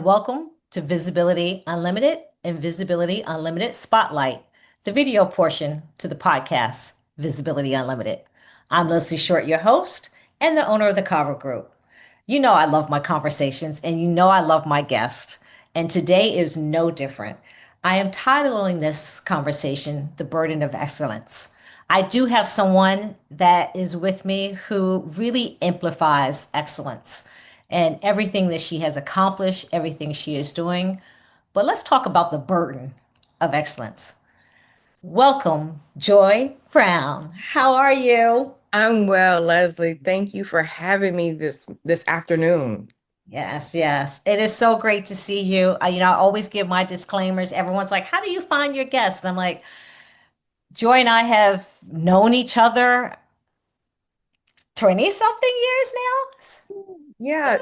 welcome to Visibility Unlimited and Visibility Unlimited Spotlight, the video portion to the podcast, Visibility Unlimited. I'm Leslie Short, your host and the owner of the Cavu Group. You know I love my conversations and you know I love my guests, and today is no different. I am titling this conversation The Burden of Excellence. I do have someone that is with me who really amplifies excellence and everything that she has accomplished, everything she is doing. But let's talk about the burden of excellence. Welcome, Joi Brown. How are you? I'm well, Leslie. Thank you for having me this afternoon. Yes, yes. It is so great to see you. I always give my disclaimers. Everyone's like, "How do you find your guests?" And I'm like, Joy and I have known each other 20 something years now. Yeah,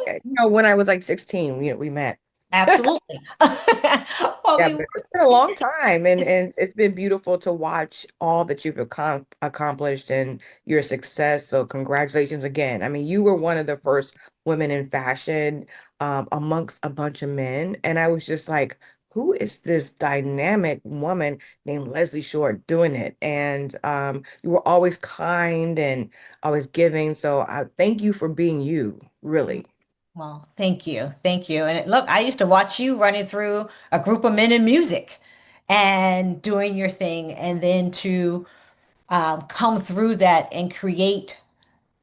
when I was like 16, we met. Absolutely. Well, Yeah, we but were, it's been a long time and it's, it's been beautiful to watch all that you've accomplished and your success. So congratulations again. I mean, you were one of the first women in fashion amongst a bunch of men. And I was just like, who is this dynamic woman named Leslie Short doing it? And you were always kind and always giving. So I thank you for being you, really. well, thank you. Thank you. And look, I used to watch you running through a group of men in music and doing your thing, and then to come through that and create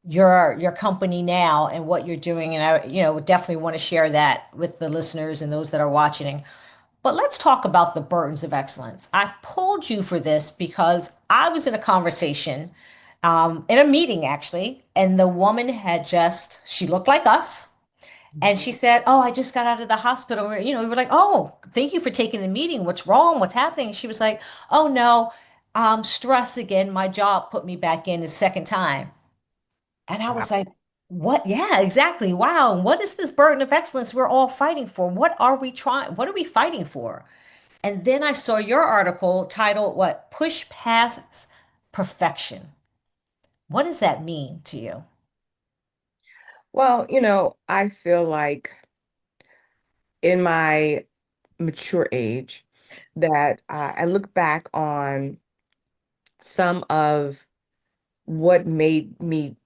your company now and what you're doing. And I definitely want to share that with the listeners and those that are watching. But let's talk about the burdens of excellence. I pulled you for this because I was in a conversation, in a meeting actually, and the woman she looked like us. And she said, "Oh, I just got out of the hospital." We were like, "Oh, thank you for taking the meeting. What's wrong? What's happening?" She was like, "Oh, no, stress again. My job put me back in the second time." And I Wow. was like, "What? Yeah, exactly. Wow. What is this burden of excellence we're all fighting for? What are we trying? What are we fighting for?" And then I saw your article titled, "What? Push Past Perfection." What does that mean to you? Well, I feel like in my mature age that I look back on some of what made me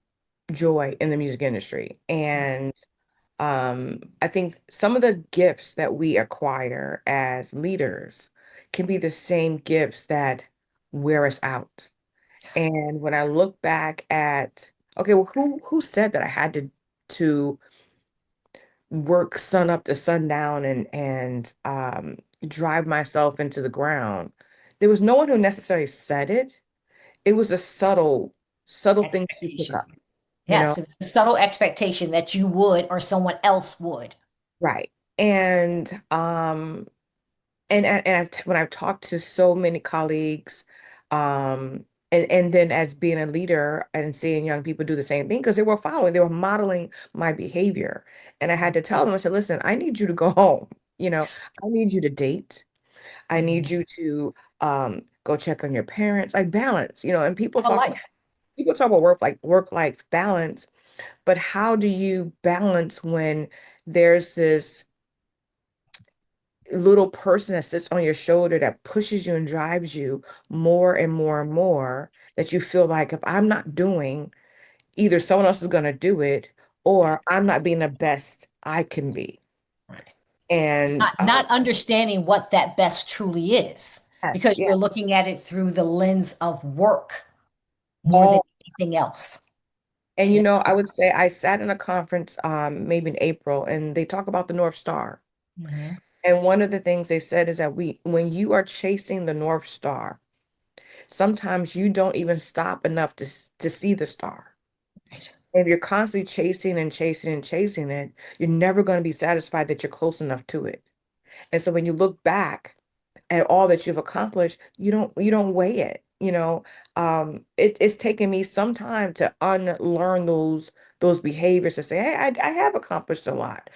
joy in the music industry. And I think some of the gifts that we acquire as leaders can be the same gifts that wear us out. And when I look back at, okay, well, who said that I had to work sun up to sundown and drive myself into the ground? There was no one who necessarily said it. It was a subtle things you pick Expectation. up, you know? Yes, it was a subtle expectation that you would or someone else would. Right. And when I've talked to so many colleagues, and then as being a leader and seeing young people do the same thing, because they were modeling my behavior. And I had to tell them, I said, listen, I need you to go home. I need you to date. I need Mhm. you to go check on your parents, like balance, and Have a life. people talk about work-life balance, but how do you balance when there's this little person that sits on your shoulder that pushes you and drives you more and more and more, that you feel like if I'm not doing, either someone else is going to do it or I'm not being the best I can be. Right. And Not understanding what that best truly is, yes, because yeah, you're looking at it through the lens of work more than all anything else. and Yeah. I would say I sat in a conference maybe in April and they talk about the North Star. Mhm. And one of the things they said is that when you are chasing the North Star, sometimes you don't even stop enough to see the star. Right. If you're constantly chasing and chasing and chasing it, you're never going to be satisfied that you're close enough to it. And so when you look back at all that you've accomplished, you don't weigh it. It's taken me some time to unlearn those behaviors to say, hey, I have accomplished a lot.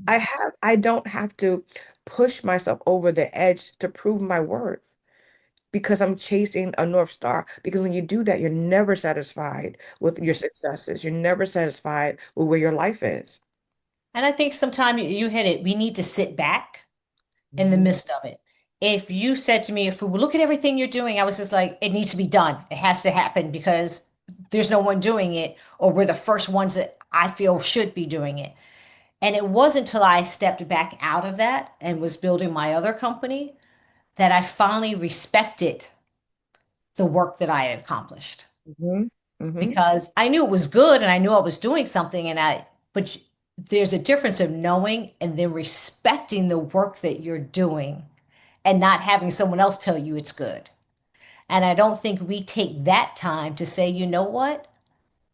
I don't have to push myself over the edge to prove my worth because I'm chasing a North Star. Because when you do that, you're never satisfied with your successes. You're never satisfied with where your life is. And I think sometimes you hit it. We need to sit back in the Mhm. midst of it. If you said to me, if we look at everything you're doing, I was just like, it needs to be done. It has to happen because there's no one doing it, or we're the first ones that I feel should be doing it. And it wasn't until I stepped back out of that and was building my other company that I finally respected the work that I had accomplished Mhm. Mhm. because I knew it was good and I knew I was doing something but there's a difference of knowing and then respecting the work that you're doing and not having someone else tell you it's good. And I don't think we take that time to say, you know what?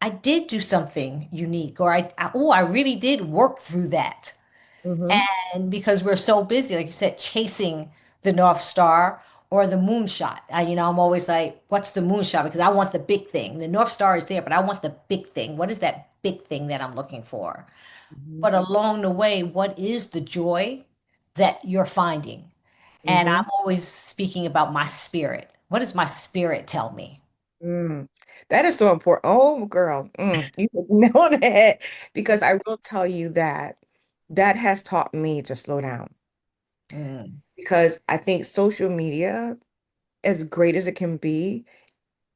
I did do something unique, or I really did work through that. Mhm. And because we're so busy, like you said, chasing the North Star or the moonshot. I'm always like, what's the moonshot? Because I want the big thing. The North Star is there, but I want the big thing. What is that big thing that I'm looking for? Mhm. But along the way, what is the joy that you're finding? And Mhm. I'm always speaking about my spirit. What does my spirit tell me? Mm. That is so important. Oh, girl, you hit the nail on the head because I will tell you that that has taught me to slow down Mm, because I think social media, as great as it can be,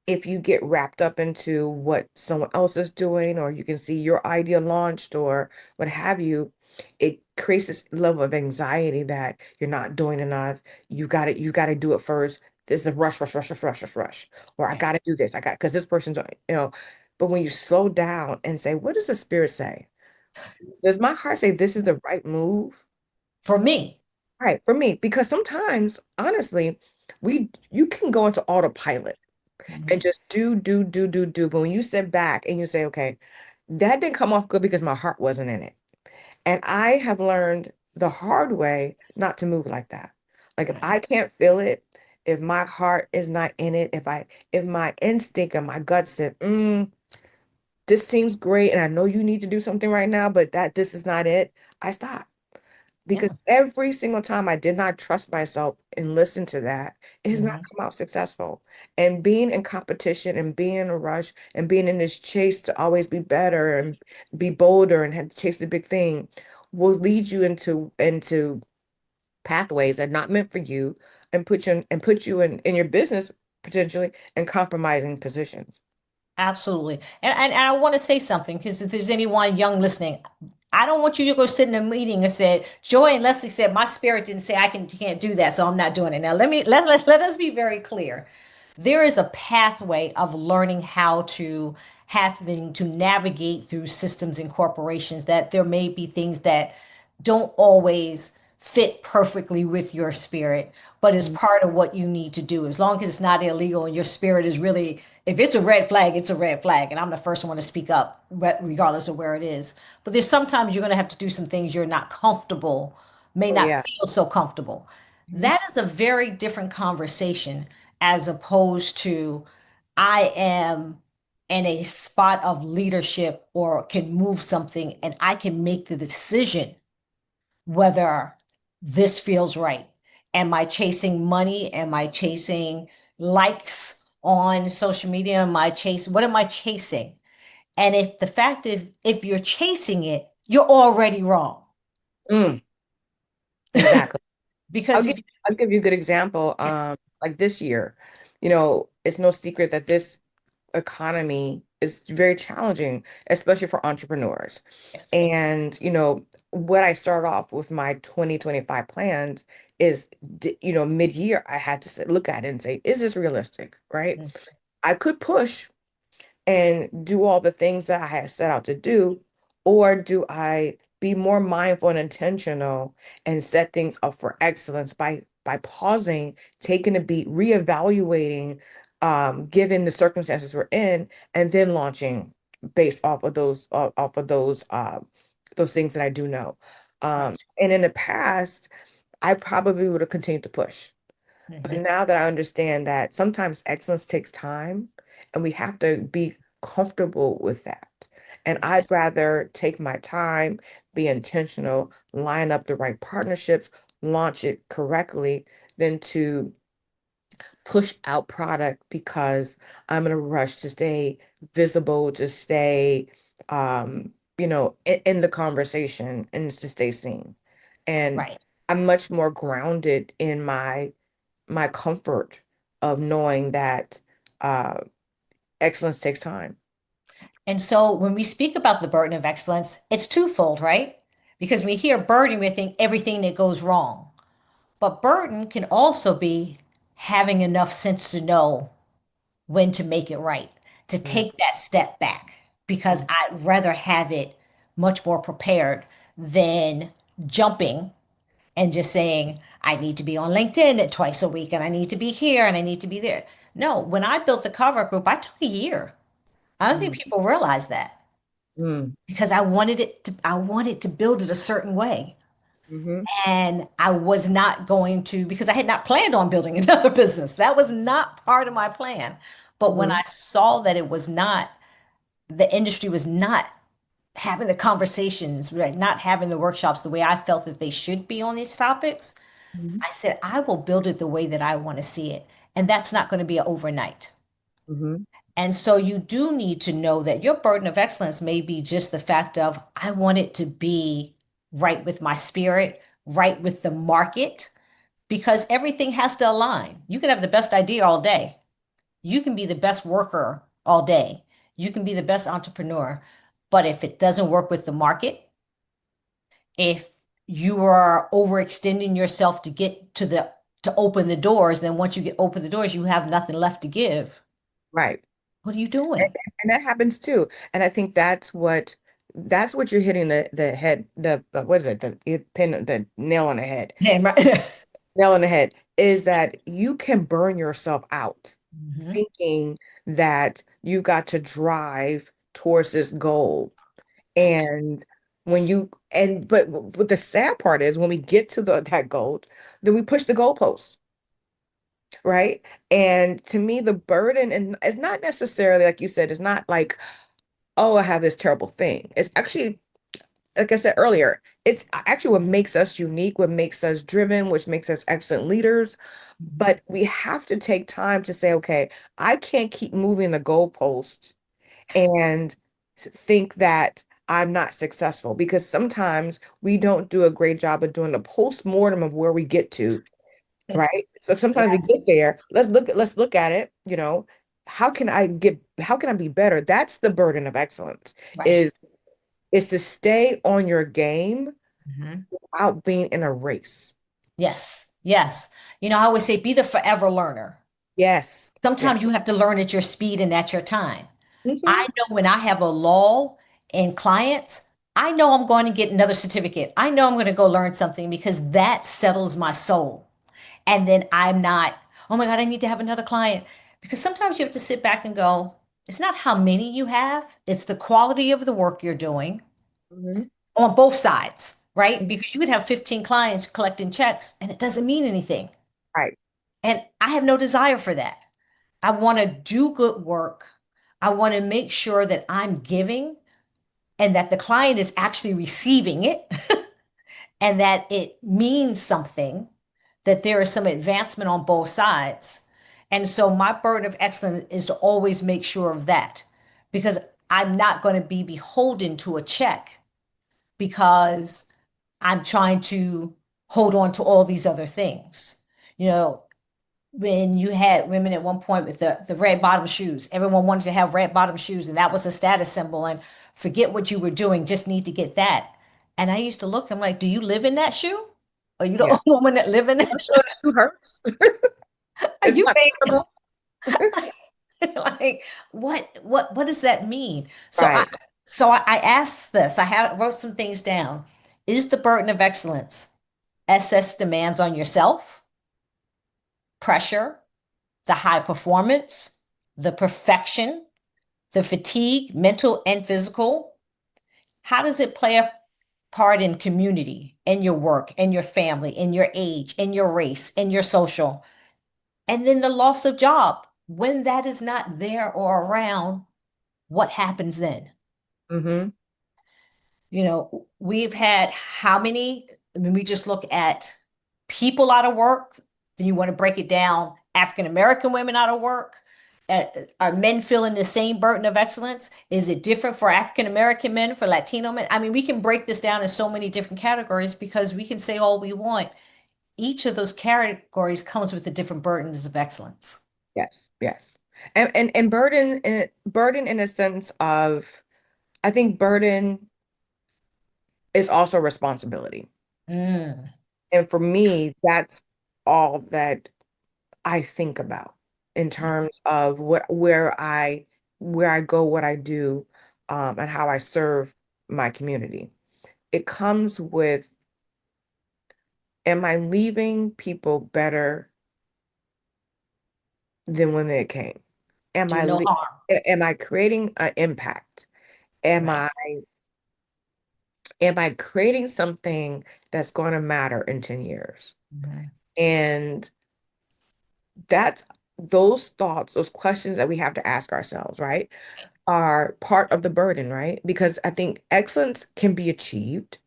if you get wrapped up into what someone else is doing, or you can see your idea launched or what have you, it creates this level of anxiety that you're not doing enough. You got to do it first. This is a rush, rush, rush, rush, rush, rush, rush. Or I right. got to do this. I got because this person's, but when you slow down and say, what does the spirit say? Does my heart say this is the right move? For me. Right, for me, because sometimes, honestly, you can go into autopilot and Mhm. just do. But when you sit back and you say, okay, that didn't come off good because my heart wasn't in it. And I have learned the hard way not to move like that. Like if Right. I can't feel it, if my heart is not in it, if my instinct and my gut said, this seems great and I know you need to do something right now, but that this is not it, I stop because Yeah. every single time I did not trust myself and listen to that, it has not Mhm. come out successful. And being in competition and being in a rush and being in this chase to always be better and be bolder and have to chase the big thing will lead you into pathways that are not meant for you and put you in your business potentially in compromising positions. Absolutely. And I want to say something because if there's anyone young listening, I don't want you to go sit in a meeting and say, Joy and Leslie said, my spirit didn't say can't do that, so I'm not doing it. Now let us be very clear. There is a pathway of learning how to having to navigate through systems and corporations that there may be things that don't always fit perfectly with your spirit, but it's Mhm. part of what you need to do. As long as it's not illegal and your spirit is really, if it's a red flag, it's a red flag. And I'm the first one to speak up, regardless of where it is. But there's sometimes you're going to have to do some things you're not comfortable, may Oh not yeah. feel so comfortable. Mhm. That is a very different conversation as opposed to I am in a spot of leadership or can move something and I can make the decision whether this feels right. Am I chasing money? Am I chasing likes on social media? What am I chasing? And if the fact if you're chasing it, you're already wrong. Mm, exactly. I'll Because give if I'll give you a good example. yes, Like this year, it's no secret that this economy is very challenging, especially for entrepreneurs. yes, And, what I started off with my 2025 plans is, mid-year, I had to look at it and say, is this realistic? Right? mm, I could push and do all the things that I had set out to do? Or do I be more mindful and intentional and set things up for excellence by pausing, taking a beat, reevaluating, given the circumstances we're in, and then launching based off of those things that I do know. right. And in the past, I probably would have continued to push. But Mhm. now that I understand that sometimes excellence takes time and we have to be comfortable with that. And I'd Yes. rather take my time, be intentional, line up the right partnerships, launch it correctly than to push out product because I'm in a rush to stay visible, to stay in the conversation and it's to stay seen. And Right. I'm much more grounded in my comfort of knowing that uh, excellence takes time. And so when we speak about the burden of excellence, it's twofold, right? Because we hear burden, we think everything that goes wrong. But burden can also be having enough sense to know when to make it right, to Mm, take that step back, because mm, I'd rather have it much more prepared than jumping and just saying, I need to be on LinkedIn at twice a week and I need to be here and I need to be there. No, when I built the Cover Group, I took a year. I don't think mm, people realize that mm, because I wanted to build it a certain way. mhm, And I was not going to, because I had not planned on building another business. That was not part of my plan. But when I mhm, saw that it was not, the industry was not having the conversations, right, not having the workshops the way I felt that they should be on these topics, mhm, I said, I will build it the way that I want to see it. And that's not going to be overnight. mhm, And so you do need to know that your burden of excellence may be just the fact of, I want it to be right with my spirit, right with the market, because everything has to align. You can have the best idea all day. You can be the best worker all day. You can be the best entrepreneur. But if it doesn't work with the market, if you are overextending yourself to get to open the doors, then once you get open the doors, you have nothing left to give. right. What are you And, doing? and that happens too. And I think that's what you're hitting the head, the what is it? You pin the nail on the head. Damn right. Nail on the head is that you can burn yourself out Mhm. thinking that you got to drive towards this goal. Right. And but the sad part is when we get to that goal, then we push the goalposts, right? And to me, the burden, and it's not necessarily like you said, it's not like, oh, I have this terrible thing. It's actually, like I said earlier, it's actually what makes us unique, what makes us driven, which makes us excellent leaders. Mhm. But we have to take time to say, okay, I can't keep moving the goalpost and think that I'm not successful, because sometimes we don't do a great job of doing the post-mortem of where we get to, right? So sometimes we Yes. get there. Let's look at it, how can I be better? That's the burden of excellence, Right. is is to stay on your game Mhm. without being in a race. Yes. Yes. I always say be the forever learner. Yes. Yeah. Sometimes you have to learn at your speed and at your time. I Hmm. know when I have a lull in clients, I know I'm going to get another certificate. I know I'm going to go learn something because that settles my soul. And then I'm not, oh my God, I need to have another client. Because sometimes you have to sit back and go, it's not how many you have, it's the quality of the work you're doing Hmm. on both sides, right? Because you could have 15 clients collecting checks and it doesn't mean anything. Right. And I have no desire for that. I want to do good work. I want to make sure that I'm giving and that the client is actually receiving it and that it means something, that there is some advancement on both sides. And so my burden of excellence is to always make sure of that because I'm not going to be beholden to a check because I'm trying to hold on to all these other things. You know, when you had women at one point with the red bottom shoes. Everyone wanted to have red bottom shoes, and that was a status symbol. And forget what you were doing, just need to get that. And I used to look, I'm like, do you live in that shoe? Are you the Yeah. only woman that live in I'm that? not sure that hurts. Are It's you not made comfortable. like what does that mean? So I Right. so I asked this. Wrote some things down. Is the burden of excellence SS demands on yourself, pressure, the high performance, the perfection, the fatigue, mental and physical? How does it play a part in community, in your work, in your family, in your age, in your race, in your social? And then the loss of job. When that is not there or around, what happens then? Hmm. We've had how many? I mean, we just look at people out of work, then you want to break it down, African American women out of work. Uh, are men feeling the same burden of excellence? Is it different for African American men, for Latino men? I mean, we can break this down in so many different categories because we can say all we want. Each of those categories comes with the different burdens of excellence. Yes, yes. And burden in a sense of, I think burden is also responsibility. Mm, And for me, that's all that I think about in terms of where I go, what I do, and how I serve my community. It comes with, am I leaving people better than when they came? Am do I no le harm. am I creating an impact? Am Right. I am I creating something that's going to matter in 10 years? Mhm. And that's those thoughts, those questions that we have to ask ourselves, right, are part of the burden, right? Because I think excellence can be achieved.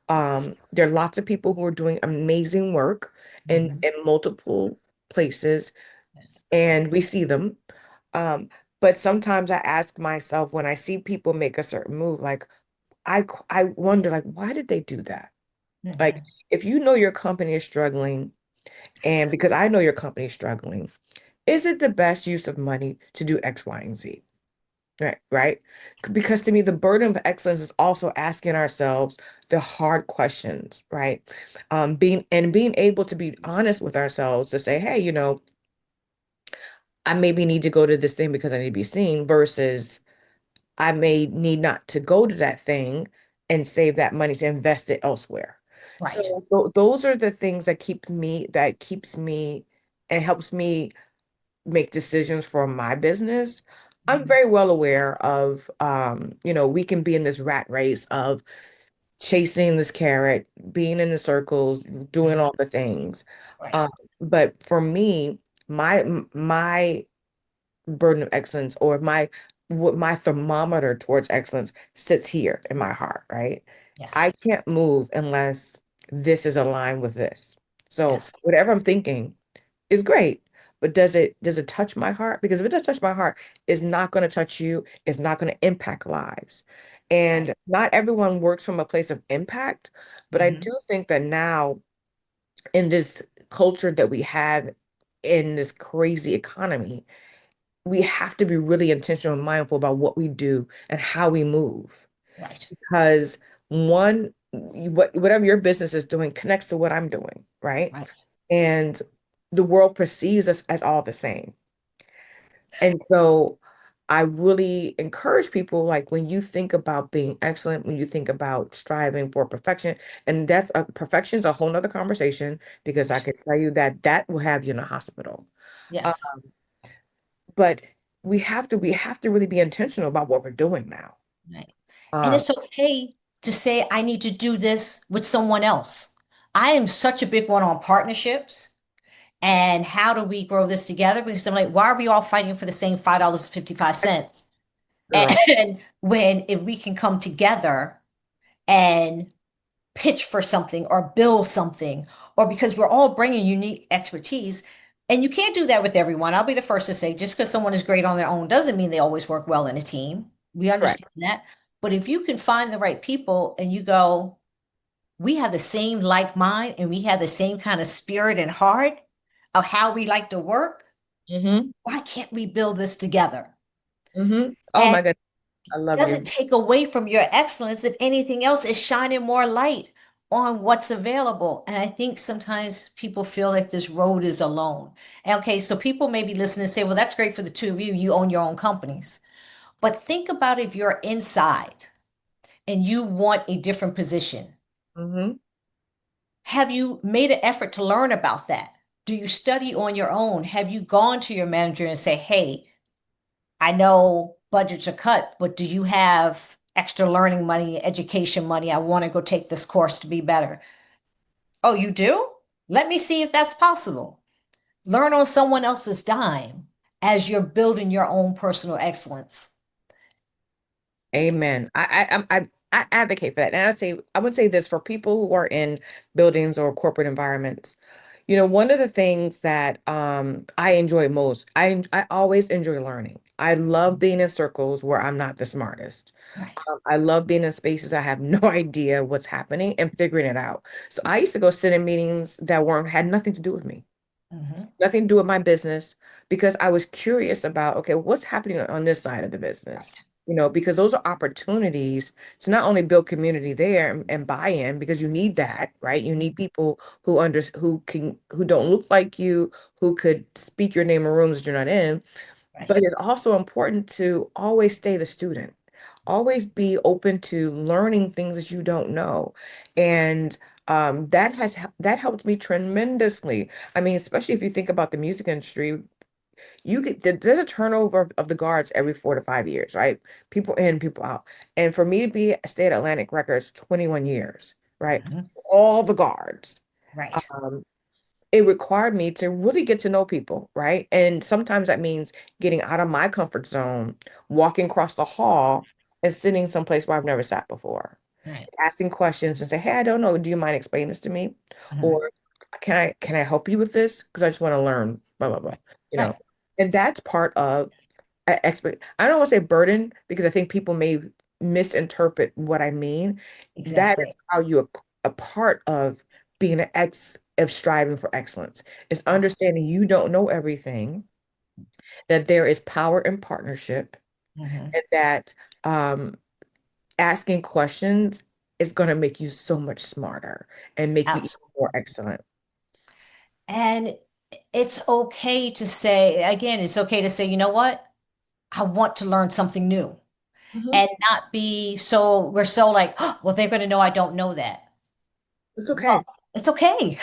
Yes. There are lots of people who are doing amazing work Mhm. in multiple places, Yes. and we see them. Um, but sometimes I ask myself when I see people make a certain move, like I wonder, like, why did they do that? Like, Mhm. if you know your company is struggling, and because I know your company is struggling, is it the best use of money to do X, Y, and Z? Right, right. Because to me, the burden of excellence is also asking ourselves the hard questions, right? Being able to be honest with ourselves to say, hey, I maybe need to go to this thing because I need to be seen versus I may need not to go to that thing and save that money to invest it elsewhere. Right. So those are the things that keeps me and helps me make decisions for my business. I'm Mhm. very well aware of, we can be in this rat race of chasing this carrot, being in the circles, doing Mhm. all the things. Right. Um, but for me, my burden of excellence, or what my thermometer towards excellence sits here in my heart, right? I Yes. can't move unless this is aligned with this. So Yes. whatever I'm thinking is great, but does it touch my heart? Because if it does touch my heart, it's not going to touch you. It's not going to impact lives. Right. And not everyone works from a place of impact, but I Mhm. do think that now in this culture that we have in this crazy economy, we have to be really intentional and mindful about what we do and how we move. Right. Because whatever your business is doing connects to what I'm doing, right? Right. And the world perceives us as all the same. And so I really encourage people, like, when you think about being excellent, when you think about striving for perfection, and perfection is a whole nother conversation because I Right. could tell you that that will have you in a hospital. Uh, Yes. but we have to really be intentional about what we're doing now. Right. And Um, it's okay to say, I need to do this with someone else. I am such a big one on partnerships and how do we grow this together? Because I'm like, why are we all fighting for the same $5.55? right. And when if we can come together and pitch for something or build something, or because we're all bringing unique expertise, and you can't do that with everyone. I'll be the first to say, just because someone is great on their own doesn't mean they always work well in a team. We Correct. understand that. But if you can find the right people and you go, we have the same like mind and we have the same kind of spirit and heart of how we like to work, Hmm. why can't we build this together? Hmm. Oh And my goodness. I love doesn't you. take away from your excellence. If anything else, is shining more light on what's available. And I think sometimes people feel like this road is alone. And okay, so people may be listening and say, well, that's great for the two of you. You own your own companies. But think about if you're inside and you want a different position. Hmm. Have you made an effort to learn about that? Do you study on your own? Have you gone to your manager and say, hey, I know budgets are cut, but do you have extra learning money, education money? I want to go take this course to be better. Oh, you do? Let me see if that's possible. Learn on someone else's dime as you're building your own personal excellence. Amen. I advocate for that. And I would say this for people who are in buildings or corporate environments. One of the things that I enjoy most, I always enjoy learning. I love being in circles where I'm not the smartest. Right. I love being in spaces I have no idea what's happening and figuring it out. So I used to go sit in meetings that weren't had nothing to do with me, Hmm. nothing to do with my business, because I was curious about, okay, what's happening on this side of the business? Right. Because those are opportunities to not only build community there and buy-in, because you need that, right? You need people who don't look like you, who could speak your name in rooms that you're not in. But Right. it's also important to always stay the student. Always be open to learning things that you don't know. And that helped me tremendously. I mean, especially if you think about the music industry, there's a turnover of the guards every 4 to 5 years, right? People in, people out. And for me to stay at Atlantic Records 21 years, right? Hmm. All the guards. Right. Um, it required me to really get to know people, right? And sometimes that means getting out of my comfort zone, walking across the hall and sitting someplace where I've never sat before, Right. asking questions and say, "Hey, I don't know. Do you mind explaining this to me?" Hmm. Or can I help you with this? Because I just want to learn, blah, blah, blah, Right. you know. Right. And that's part of expert. I don't want to say burden because I think people may misinterpret what I mean. That is Exactly. how you a part of being of striving for excellence is Absolutely. understanding you don't know everything, that there is power in partnership, Hmm. and that um, asking questions is going to make you so much smarter and make you even more Absolutely. excellent. And it's okay to say, again, it's okay to say, you know what? I want to learn something new Mhm. and not be so, we're so like, oh, well, they're going to know I don't know that. It's Well, okay. it's okay.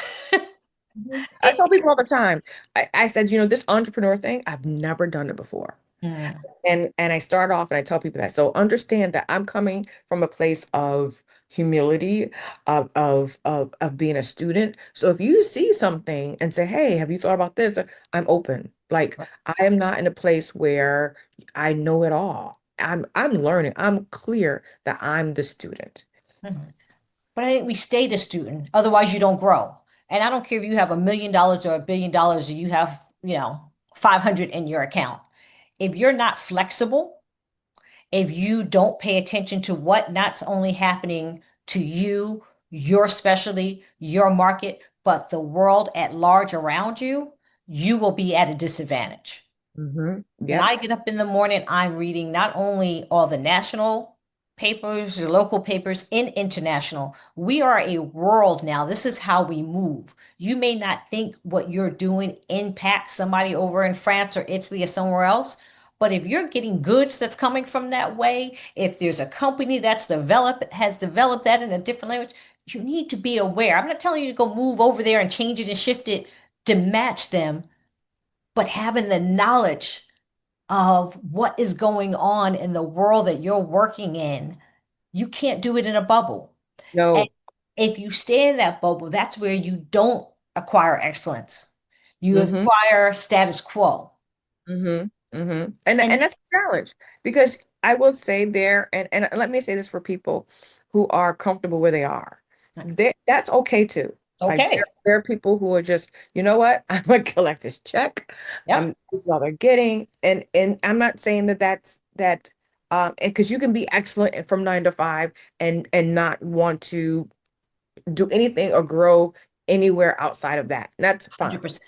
Mhm. I It, tell people all the time, I said, this entrepreneur thing, I've never done it before. mm, And I start off and I tell people that. So understand that I'm coming from a place of humility, of being a student. So if you see something and say, "Hey, have you thought about this?" I'm open. Like I am not in a place where I know it all. I'm learning. I'm clear that I'm the student. mhm. But I think we stay the student, otherwise you don't grow. And I don't care if you have $1 million or $1 billion or you have, 500 in your account. If you're not flexible, if you don't pay attention to what not only happening to you, your specialty, your market, but the world at large around you, you will be at a disadvantage. When Yep. I get up in the morning, I'm reading not only all the national papers, the local papers, and international. We are a world now. This is how we move. You may not think what you're doing impacts somebody over in France or Italy or somewhere else, but if you're getting goods that's coming from that way, if there's a company has developed that in a different language, you need to be aware. I'm not telling you to go move over there and change it and shift it to match them, but having the knowledge of what is going on in the world that you're working in, you can't do it in a bubble. And No. if you stay in that bubble, that's where you don't acquire excellence. You Mm-hmm. acquire status quo. Mm-hmm. Mm-hmm. And And that's a challenge because I will say there, and let me say this for people who are comfortable where they are. That's okay too. Like there, okay. there are people who are just, you know what? I'm gonna collect this check. Yep. This is all they're getting. And I'm not saying that and because you can be excellent from 9 to 5 and not want to do anything or grow anywhere outside of that. That's fine. 100%.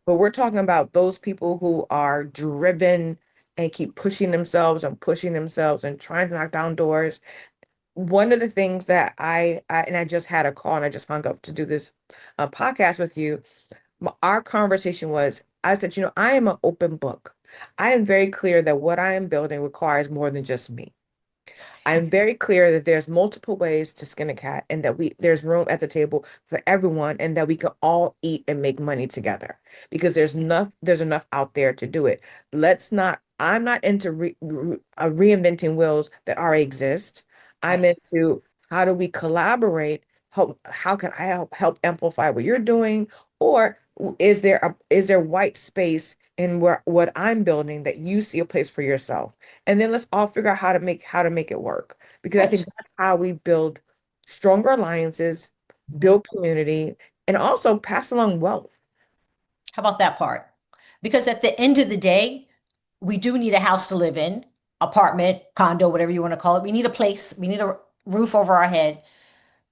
But we're talking about those people who are driven and keep pushing themselves and trying to knock down doors. One of the things that and I just had a call and I just hung up to do this podcast with you. Our conversation was, I said, I am an open book. I am very clear that what I am building requires more than just me. I'm very clear that there's multiple ways to skin a cat and that there's room at the table for everyone and that we can all eat and make money together because there's enough out there to do it. I'm not into reinventing wheels that already exist. I'm Right. into how do we collaborate? How can I help amplify what you're doing? Or is there white space in what I'm building that you see a place for yourself? And then let's all figure out how to make it work because I Right. think that's how we build stronger alliances, Mhm. build community, and also pass along wealth. How about that part? Because at the end of the day, we do need a house to live in, apartment, condo, whatever you want to call it. We need a place. We need a roof over our head.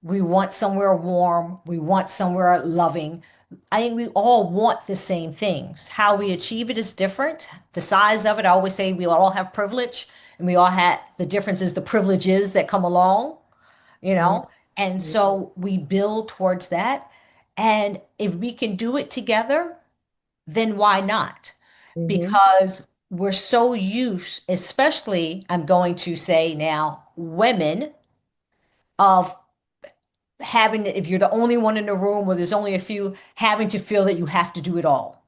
We want somewhere warm. We want somewhere loving. I think we all want the same things. How we achieve it is different. The size of it, I always say we all have privilege and we all have the difference is the privileges that come along, you Mhm. know? And so we build towards that. And if we can do it together, then why not? Hmm. Because we're so used, especially, I'm going to say now, women, of having, if you're the only one in the room or there's only a few, having to feel that you have to do it all,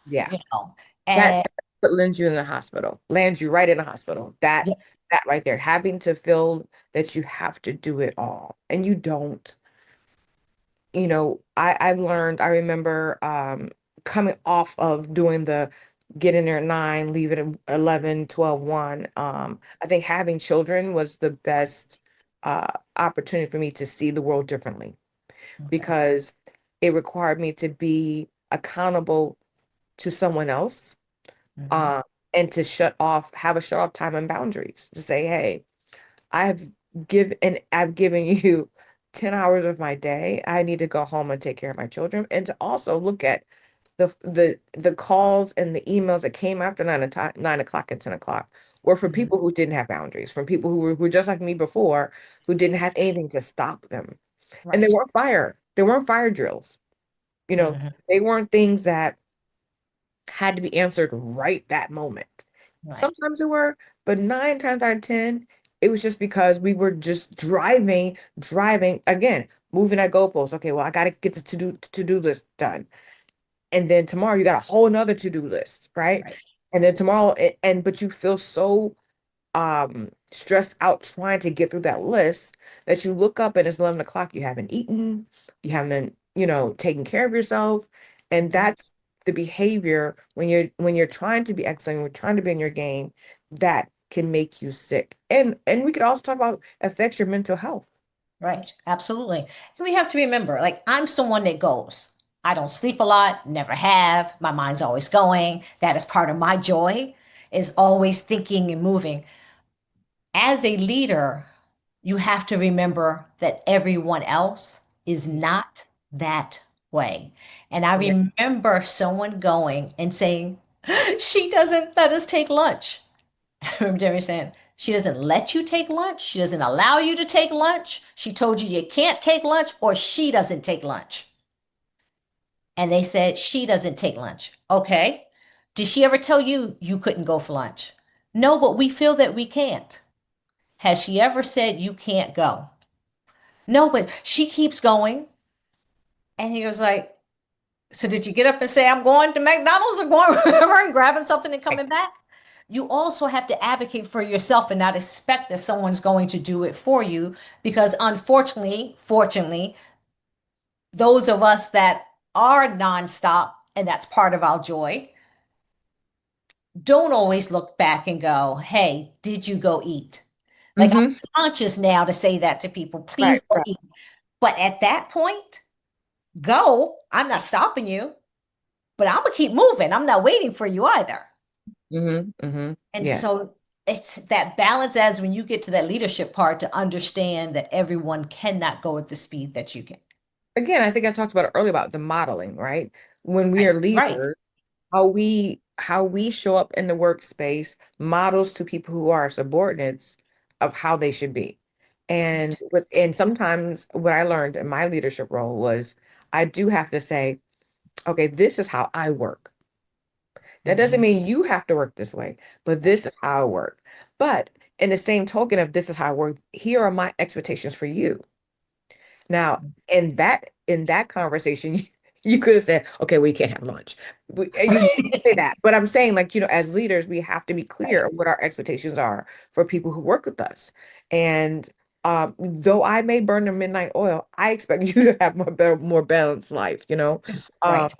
Yeah. you know? That And that's what lands you in the hospital, lands you right in the hospital. yeah, That right there, having to feel that you have to do it all and you don't. I've learned, I remember coming off of doing the get in there at 9, leave it at 11, 12, 1. I think having children was the best opportunity for me to see the world differently okay. because it required me to be accountable to someone else, Hmm. uh, and to have a shut off time and boundaries to say, hey, I've I've given you 10 hours of my day. I need to go home and take care of my children. And to also look at the calls and the emails that came after 9 o'clock and 10 o'clock were for Hmm. people who didn't have boundaries, from people who were just like me before, who didn't have anything to stop them. And Right. they weren't fire drills. Hmm. They weren't things that had to be answered right that moment. Right. Sometimes it were, but 9 times out of 10, it was just because we were just driving again, moving that goalpost. Okay, well, I gotta get the to-do list done. And then tomorrow you got a whole nother to-do list, right? Right. And then tomorrow, but you feel so stressed out trying to get through that list that you look up and it's 11 o'clock, you haven't eaten, you haven't, taken care of yourself. And Hmm. that's the behavior when you're trying to be excellent, we're trying to be in your game, that can make you sick. And we could also talk about affects your mental health. Right. Absolutely. And we have to remember, like, I'm someone that goes. I don't sleep a lot, never have. My mind's always going. That is part of my joy, is always thinking and moving. As a leader, you have to remember that everyone else is not that way. And I Yeah. remember someone going and saying, she doesn't let us take lunch. I remember Jeremy saying, she doesn't let you take lunch. She doesn't allow you to take lunch. She told you you can't take lunch, or she doesn't take lunch. And they said, she doesn't take lunch. Okay. Did she ever tell you you couldn't go for lunch? No, but we feel that we can't. Has she ever said you can't go? No, but she keeps going. And he was like, so did you get up and say, I'm going to McDonald's or going wherever and grabbing something and coming back? You also have to advocate for yourself and not expect that someone's going to do it for you because fortunately, those of us that are nonstop, and that's part of our joy, don't always look back and go, hey, did you go eat? Like Hmm. I'm conscious now to say that to people, please Right, go right. eat. But at that point, go. I'm not stopping you, but I'm gonna keep moving. I'm not waiting for you either. And Yeah. so it's that balance as when you get to that leadership part to understand that everyone cannot go at the speed that you can. Again, I think I talked about it earlier about the modeling, right? When we are Right. Right. leaders, how we show up in the workspace models to people who are subordinates of how they should be. And Right. sometimes what I learned in my leadership role was I do have to say, okay, this is how I work. That doesn't Mhm. mean you have to work this way, but Right. this is how I work. But in the same token of this is how I work, here are my expectations for you. Now, in that conversation, you could have said, "Okay, we can't have lunch." You say that, but I'm saying, like, as leaders, we have to be clear Right. of what our expectations are for people who work with us. And though I may burn the midnight oil, I expect you to have more balanced life. Um, Right.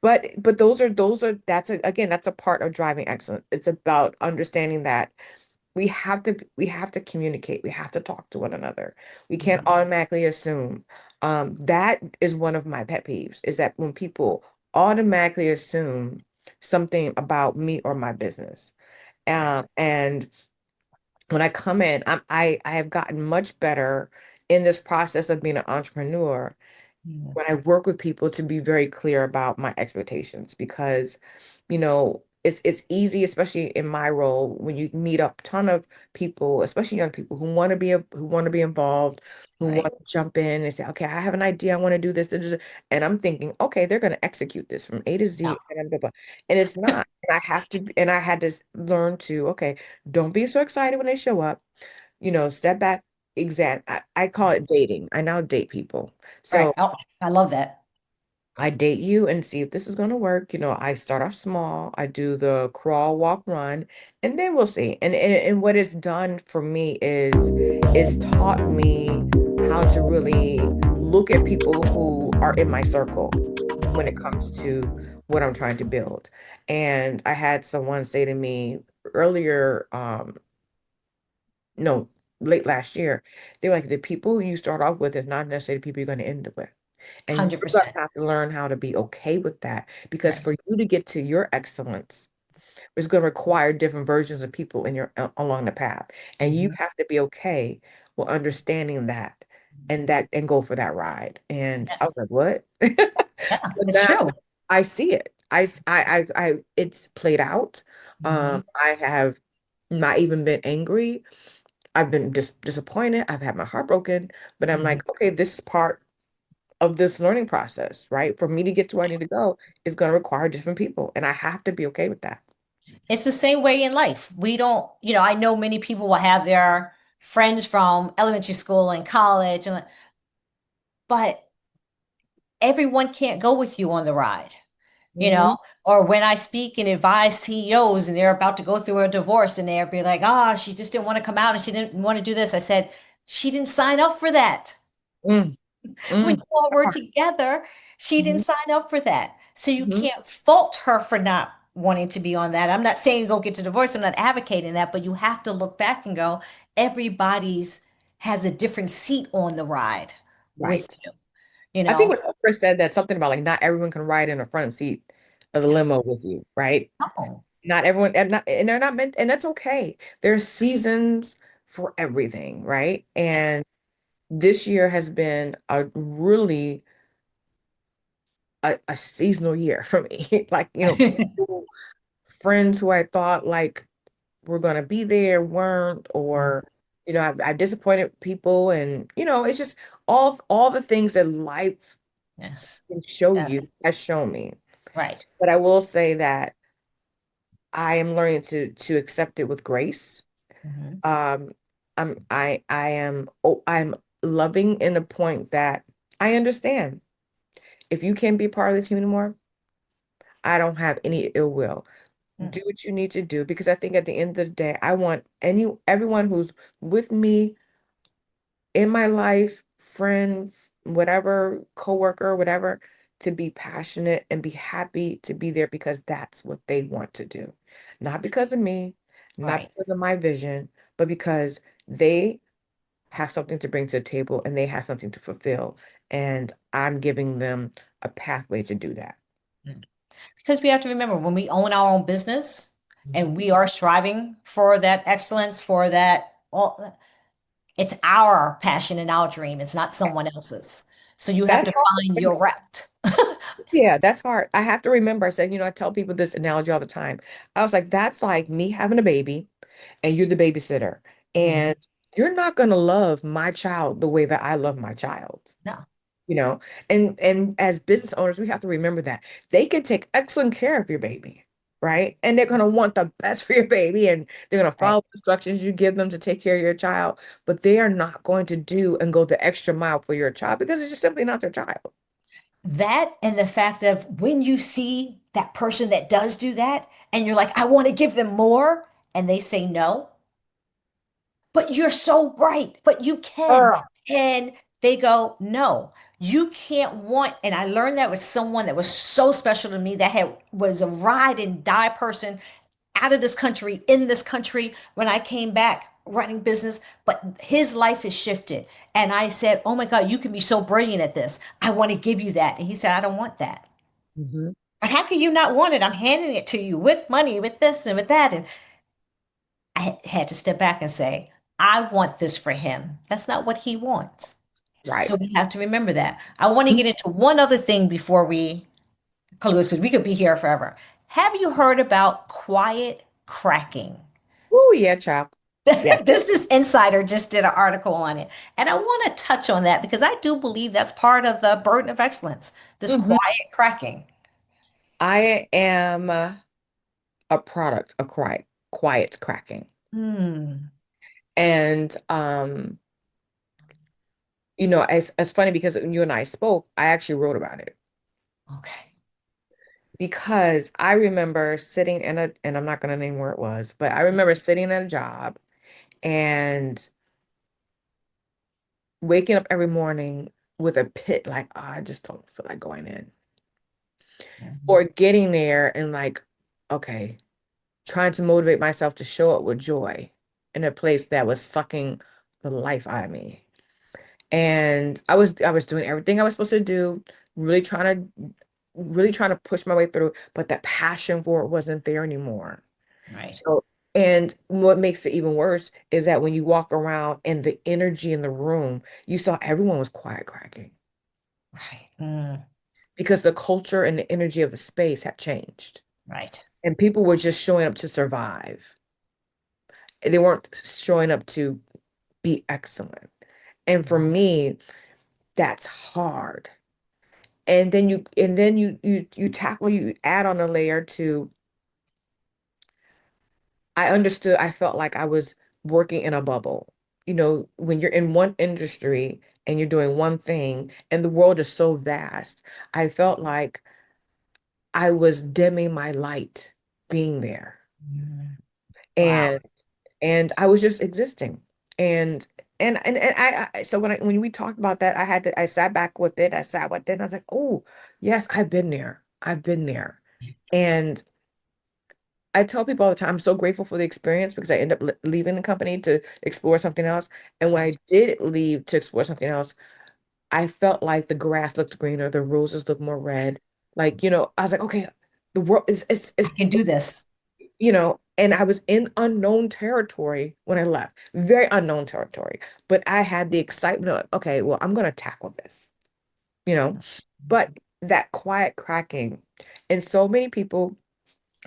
but those are that's again, that's a part of driving excellence. It's about understanding that. we have to communicate. We have to talk to one another. We can't Mhm. automatically assume. That is one of my pet peeves, is that when people automatically assume something about me or my business. Right. And when I come in, I have gotten much better in this process of being an entrepreneur Mhm. when I work with people to be very clear about my expectations, because, it's easy, especially in my role, when you meet a ton of people, especially young people who want to be involved, who want Right. to jump in and say, okay, I have an idea, I want to do this, da, da, da." And I'm thinking, okay, they're going to execute this from A to No. Z, and blah, blah. And it's not. And I had to learn to, okay, don't be so excited when they show up, step back. I call it dating. I now date people. Right. So Oh, I love that. I date you and see if this is going to work. I start off small. I do the crawl, walk, run, and then we'll see. And what it's done for me is taught me how to really look at people who are in my circle when it comes to what I'm trying to build. And I had someone say to me earlier, no, late last year, they were like, the people you start off with is not necessarily the people you're going to end up with. And you're going 100%. to have to learn how to be okay with that, because Right. for you to get to your excellence, it's going to require different versions of people in your along the path. And you Mhm. have to be okay with understanding that, and go for that ride. And I was Yes. like, what? Yeah, But it's now true. I see it. It's played out. Mhm. I have not even been angry. I've been disappointed. I've had my heart broken, but I'm Mhm. like, okay, this is part of this learning process, right? For me to get to where I need to go is going to require different people, and I have to be okay with that. It's the same way in life. We don't, I know many people will have their friends from elementary school and college, but everyone can't go with you on the ride, you know? Hmm. Or when I speak and advise CEOs and they're about to go through a divorce and they'll be like, ah, she just didn't want to come out and she didn't want to do this. I said, she didn't sign up for that. Mm, When mm, you all that were part. together, she didn't Mhm, sign up for that. So you mhm. can't fault her for not wanting to be on that. I'm not saying go get a divorce. I'm not advocating that, but you have to look back and go, everybody's has a different seat on the ride with Right. you, you I think know? what Oprah said, that something about like not everyone can ride in the front seat of the limo with you, right? No. Not everyone, and they're not meant, and that's okay. There's seasons for everything, right? Yes. And this year has been a really a seasonal year for me. Like, people, friends who I thought like were gonna be there weren't, or I disappointed people, and it's just all the things that life Yes. can show you Yes. has shown me. Right. But I will say that I am learning to accept it with grace. Mhm. Um, I'm loving in the point that I understand, if you can't be part of the team anymore, I don't have any ill will. Mm. Do what you need to do, because I think at the end of the day, I want everyone who's with me in my life, friend, whatever, coworker, whatever, to be passionate and be happy to be there, because that's what they want to do. Not because of me, not Right. because of my vision, but because they have something to bring to the table and they have something to fulfill. And I'm giving them a pathway to do that. Mm. Because we have to remember when we own our own business and Mhm. we are striving for that excellence, for that all, it's our passion and our dream. It's not someone else's. So you have That's to find hard. your route. Yeah, that's hard. I have to remember, I said, I tell people this analogy all the time. I was like, that's like me having a baby and you're the babysitter. Mhm. And you're not going to love my child the way that I love my child, No, you know? And as business owners, we have to remember that they can take excellent care of your baby, right? And they're going to want the best for your baby, and they're going to right. follow the instructions you give them to take care of your child, but they are not going to do and go the extra mile for your child because it's just simply not their child. That and the fact of when you see that person that does do that and you're like, I want to give them more, and they say no, but you're so bright, but you can. Girl. And they go, no, you can't want. And I learned that with someone that was so special to me that was a ride and die person out of this country, in this country when I came back running business, but his life has shifted. And I said, "Oh my God, you can be so brilliant at this. I want to give you that." And he said, "I don't want that." Hmm. But how can you not want it? I'm handing it to you with money, with this and with that. And I had to step back and say, I want this for him. That's not what he wants. Right. So we have to remember that. I want to get into one other thing before we close because we could be here forever. Have you heard about quiet cracking? Oh, yeah, child. Yes. This insider just did an article on it. And I want to touch on that because I do believe that's part of the burden of excellence, this Hmm. quiet cracking. I am a product of quiet cracking. Hmm. And it's funny because when you and I spoke, I actually wrote about it Okay. because I remember sitting in a, and I'm not going to name where it was, but I remember sitting in a job and waking up every morning with a pit like, "Oh, I just don't feel like going in." Mhm. Or getting there and like, okay, trying to motivate myself to show up with joy in a place that was sucking the life out of me. And I was doing everything I was supposed to do, really trying to push my way through, but that passion for it wasn't there anymore. Right. So, and what makes it even worse is that when you walk around and the energy in the room, you saw everyone was quiet cracking Right. Mm. because the culture and the energy of the space had changed. Right. And people were just showing up to survive. They weren't showing up to be excellent. And for me, that's hard. You add on a layer to I understood, I felt like I was working in a bubble. When you're in one industry and you're doing one thing and the world is so vast, I felt like I was dimming my light being there. Mm. Wow. And and I was just existing. And so when we talked about that, I sat back with it, I sat with it, and I was like, oh, yes, I've been there. I've been there. And I tell people all the time, I'm so grateful for the experience because I end up leaving the company to explore something else. And when I did leave to explore something else, I felt like the grass looked greener, the roses looked more red. Like, I was like, okay, the world I can do this. and I was in unknown territory when I left, very unknown territory. But I had the excitement of, okay, well, I'm going to tackle this, you know. But that quiet cracking, and so many people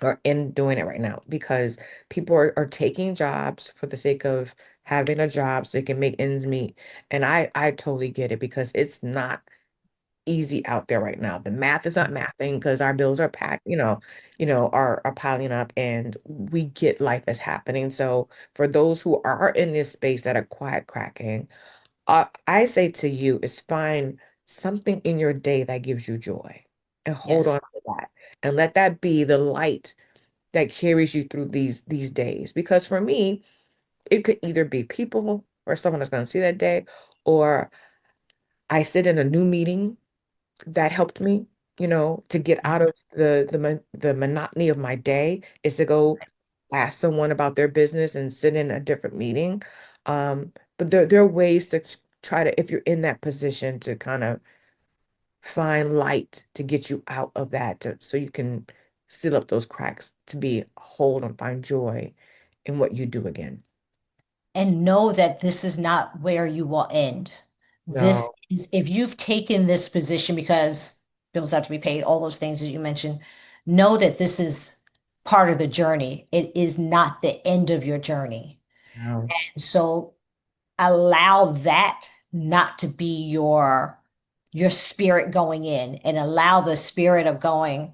are in doing it right now because people are taking jobs for the sake of having a job so they can make ends meet. And I totally get it because it's not easy out there right now. The math is not mathing because our bills are packed, are piling up and we get life is happening. So for those who are in this space that are quiet cracking, I say to you is find something in your day that gives you joy and hold Yes. on to that and let that be the light that carries you through these days. Because for me, it could either be people or someone that's going to see that day, or I sit in a new meeting that helped me, to get out of the monotony of my day is to go ask someone about their business and sit in a different meeting. But there are ways to try to, if you're in that position, to kind of find light to get you out of that, so you can seal up those cracks, to be whole and find joy in what you do again. And know that this is not where you will end. This No, is, if you've taken this position because bills have to be paid, all those things that you mentioned, know that this is part of the journey. It is not the end of your journey. no. So allow that not to be your spirit going in, and allow the spirit of going,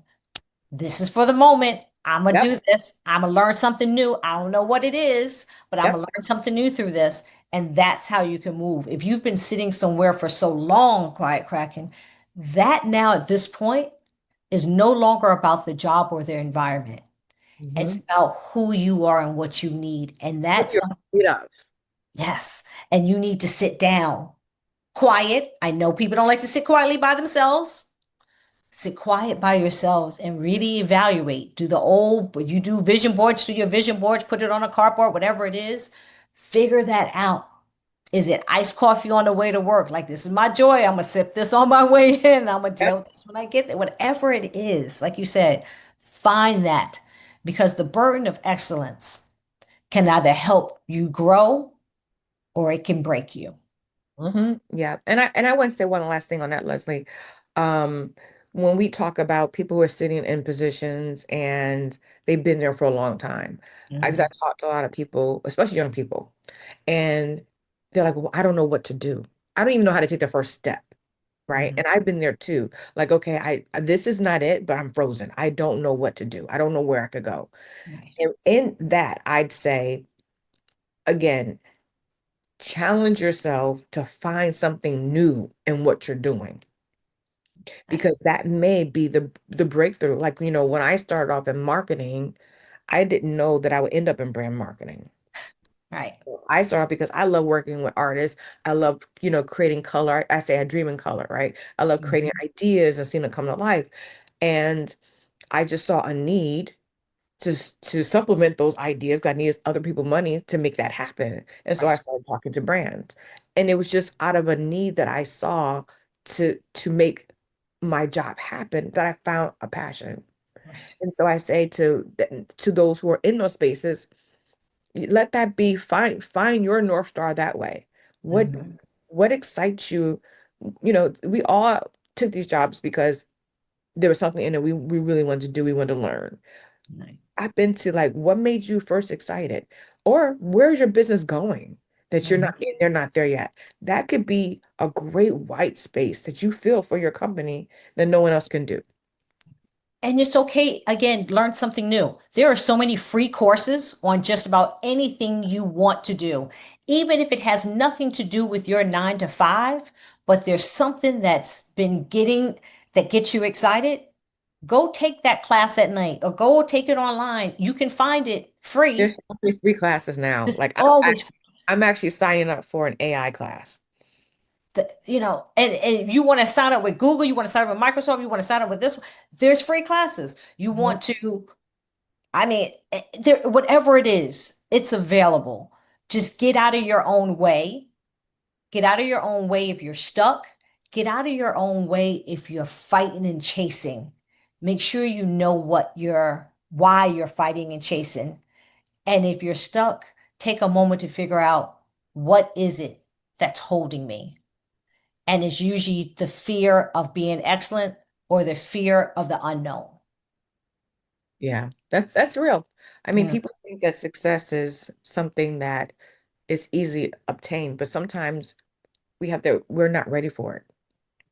this is for the moment. I'm gonna Yep, do this. I'm gonna learn something new. I don't know what it is, but I'm yep. gonna learn something new through this. And that's how you can move. If you've been sitting somewhere for so long, quiet cracking, that now at this point is no longer about the job or the environment. It's Hmm. about who you are and what you need. And What that's, you're afraid of. yes. And you need to sit down quiet. I know people don't like to sit quietly by themselves. sit quiet by yourselves and really evaluate. Do the old, but you do vision boards, do your vision boards, put it on a cardboard, whatever it is. Figure that out. Is it iced coffee on the way to work? Like, this is my joy. I'm gonna sip this on my way in. I'm gonna Yep. deal with this when I get there. Whatever it is, like you said, find that because the burden of excellence can either help you grow or it can break you. Yeah. And I want to say one last thing on that, Leslie. Um, when we talk about people who are sitting in positions and they've been there for a long time, because I Mhm. talked to a lot of people, especially young people, and they're like, well, I don't know what to do. I don't even know how to take the first step. Right. Mhm. And I've been there too. Like, okay, this is not it, but I'm frozen. I don't know what to do. I don't know where I could go. Right. And in that, I'd say, again, challenge yourself to find something new in what you're doing Right. because that may be the breakthrough. Like, when I started off in marketing, I didn't know that I would end up in brand marketing. Right. I started off because I love working with artists. I love, creating color. I say I dream in color, right? I love creating Mhm. ideas and seeing them come to life. And I just saw a need to supplement those ideas. God needs other people money to make that happen. And so I Right. started talking to brands. And it was just out of a need that I saw to make my job happen that I found a passion. Right. And so I say to those who are in those spaces, let that be find your North Star that way. What Mhm. what excites you? We all took these jobs because there was something in it we really wanted to do, we wanted to learn. Right. Tap into like what made you first excited, or where's your business going that you're Mhm. not in, they're not there yet. That could be a great white space that you feel for your company that no one else can do. And it's okay, again, learn something new. There are so many free courses on just about anything you want to do, even if it has nothing to do with your 9 to 5, but there's something that's been getting that gets you excited. Go take that class at night or go take it online. You can find it There's free. so many free classes now. There's Like always I'm actually signing up for an AI class. and you want to sign up with Google, you want to sign up with Microsoft, you want to sign up with this one. There's free classes. You Mhm. want to, I mean, there, whatever it is, it's available. Just get out of your own way. Get out of your own way if you're stuck. Get out of your own way if you're fighting and chasing. Make sure you know why you're fighting and chasing. And if you're stuck, take a moment to figure out what is it that's holding me. And it's usually the fear of being excellent or the fear of the unknown. Yeah, that's real. I mean, Mm, people think that success is something that is easy obtained, but sometimes we're not ready for it.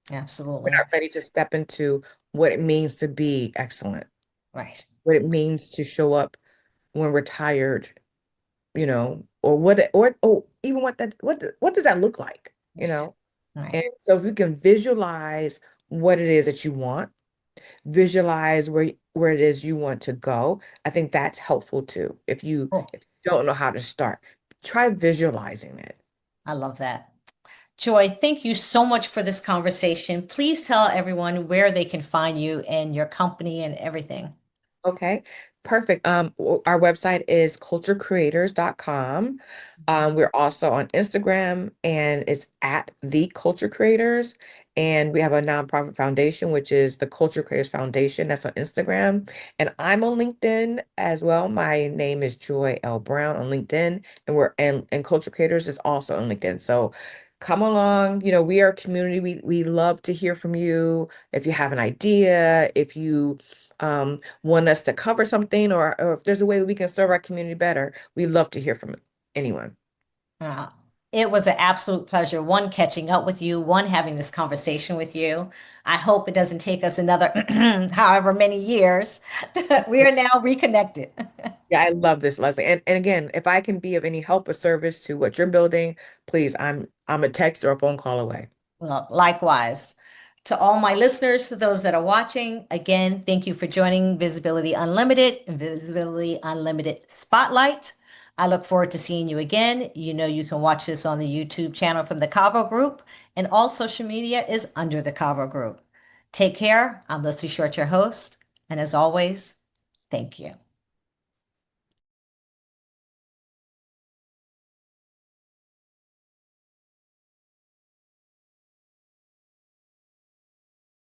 We're absolutely. not ready to step into what it means to be excellent, Right. what it means to show up when we're tired, or even what does that look like, Right. And Right. so if you can visualize what it is that you want, visualize where it is you want to go, I think that's helpful too. Oh, If you don't know how to start, try visualizing it. I love that. Joy, thank you so much for this conversation. Please tell everyone where they can find you and your company and everything. Okay, perfect. Our website is culturecreators.com. We're also on Instagram and it's at the Culture Creators. And we have a nonprofit foundation, which is the Culture Creators Foundation. That's on Instagram. And I'm on LinkedIn as well. My name is Joi L. Brown on LinkedIn. And Culture Creators is also on LinkedIn. So come along. We are a community. We love to hear from you. If you have an idea, if you want us to cover something, or if there's a way that we can serve our community better, we'd love to hear from anyone. Uh, it was an absolute pleasure, one, catching up with you, one, having this conversation with you. I hope it doesn't take us another however many years. We are now reconnected. Yeah, I love this, Leslie. And again, if I can be of any help or service to what you're building, please, I'm a text or a phone call away. Well, likewise. To all my listeners, to those that are watching, again, thank you for joining Visibility Unlimited and Visibility Unlimited Spotlight. I look forward to seeing you again. You know, you can watch this on the YouTube channel from the Cavu Group, and all social media is under the Cavu Group. Take care. I'm Leslie Short, your host. And as always, thank you.